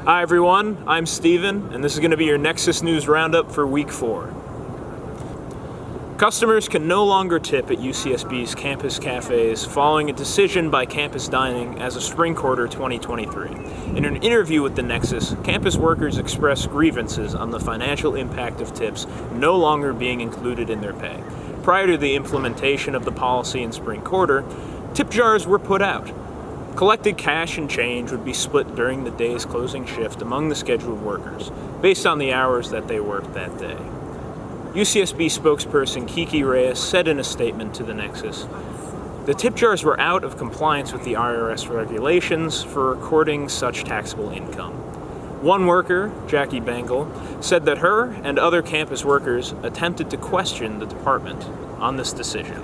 Hi everyone, I'm Steven, and this is going to be your Nexus News Roundup for Week 4. Customers can no longer tip at UCSB's campus cafes following a decision by Campus Dining as of spring quarter 2023. In an interview with the Nexus, campus workers expressed grievances on the financial impact of tips no longer being included in their pay. Prior to the implementation of the policy in spring quarter, tip jars were put out. Collected cash and change would be split during the day's closing shift among the scheduled workers, based on the hours that they worked that day. UCSB spokesperson Kiki Reyes said in a statement to the Nexus, "The tip jars were out of compliance with the IRS regulations for recording such taxable income." One worker, Jackie Bengal, said that her and other campus workers attempted to question the department on this decision.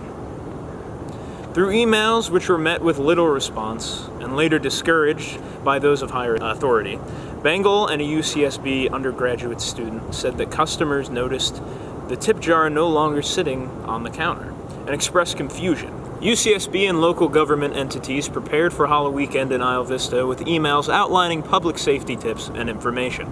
Through emails which were met with little response and later discouraged by those of higher authority, Bengal and a UCSB undergraduate student said that customers noticed the tip jar no longer sitting on the counter and expressed confusion. UCSB and local government entities prepared for Halloween weekend in Isle Vista with emails outlining public safety tips and information.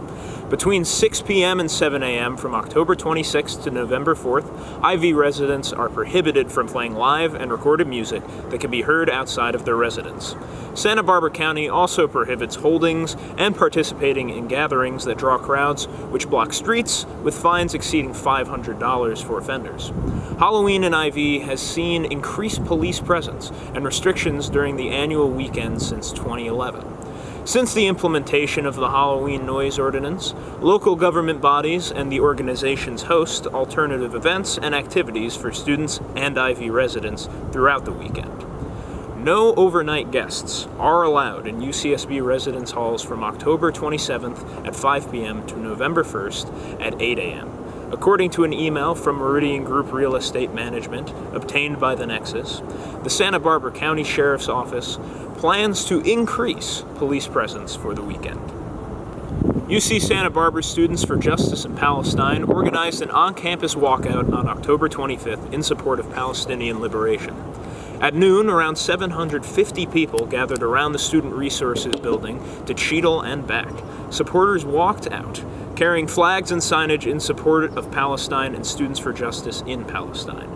Between 6 p.m. and 7 a.m. from October 26th to November 4th, IV residents are prohibited from playing live and recorded music that can be heard outside of their residence. Santa Barbara County also prohibits holdings and participating in gatherings that draw crowds, which block streets, with fines exceeding $500 for offenders. Halloween in IV has seen increased police presence and restrictions during the annual weekend since 2011. Since the implementation of the Halloween noise ordinance, local government bodies and the organizations host alternative events and activities for students and IV residents throughout the weekend. No overnight guests are allowed in UCSB residence halls from October 27th at 5 p.m. to November 1st at 8 a.m. According to an email from Meridian Group Real Estate Management obtained by the Nexus, the Santa Barbara County Sheriff's Office plans to increase police presence for the weekend. UC Santa Barbara Students for Justice in Palestine organized an on-campus walkout on October 25th in support of Palestinian liberation. At noon, around 750 people gathered around the Student Resources Building to Cheadle and back. Supporters walked out, carrying flags and signage in support of Palestine and Students for Justice in Palestine.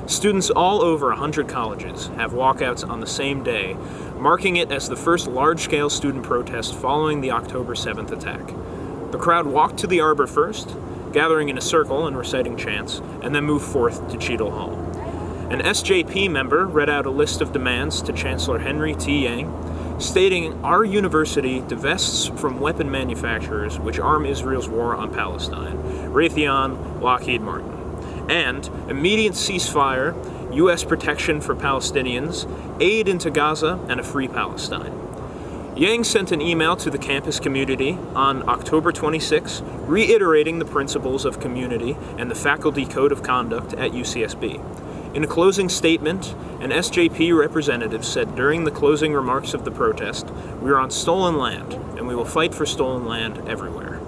Students all over 100 colleges have walkouts on the same day, marking it as the first large-scale student protest following the October 7th attack. The crowd walked to the Arbor first, gathering in a circle and reciting chants, and then moved forth to Cheadle Hall. An SJP member read out a list of demands to Chancellor Henry T. Yang, stating, "Our university divests from weapon manufacturers which arm Israel's war on Palestine, Raytheon, Lockheed Martin, and immediate ceasefire, U.S. protection for Palestinians, aid into Gaza, and a free Palestine." Yang sent an email to the campus community on October 26, reiterating the principles of community and the faculty code of conduct at UCSB. In a closing statement, an SJP representative said during the closing remarks of the protest, "We are on stolen land, and we will fight for stolen land everywhere."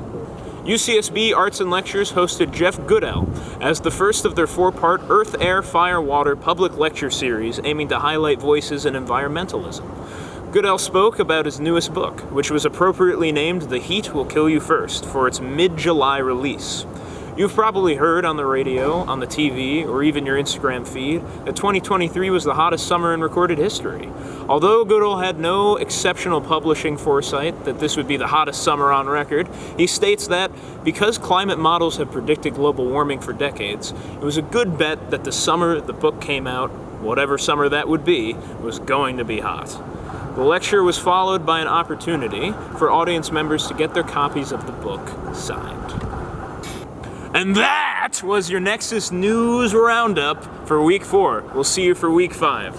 UCSB Arts and Lectures hosted Jeff Goodell as the first of their 4-part Earth, Air, Fire, Water public lecture series aiming to highlight voices in environmentalism. Goodell spoke about his newest book, which was appropriately named The Heat Will Kill You First, for its mid-July release. You've probably heard on the radio, on the TV, or even your Instagram feed that 2023 was the hottest summer in recorded history. Although Goodell had no exceptional publishing foresight that this would be the hottest summer on record, he states that because climate models have predicted global warming for decades, it was a good bet that the summer the book came out, whatever summer that would be, was going to be hot. The lecture was followed by an opportunity for audience members to get their copies of the book signed. And that was your Nexus News Roundup for Week 4. We'll see you for Week 5.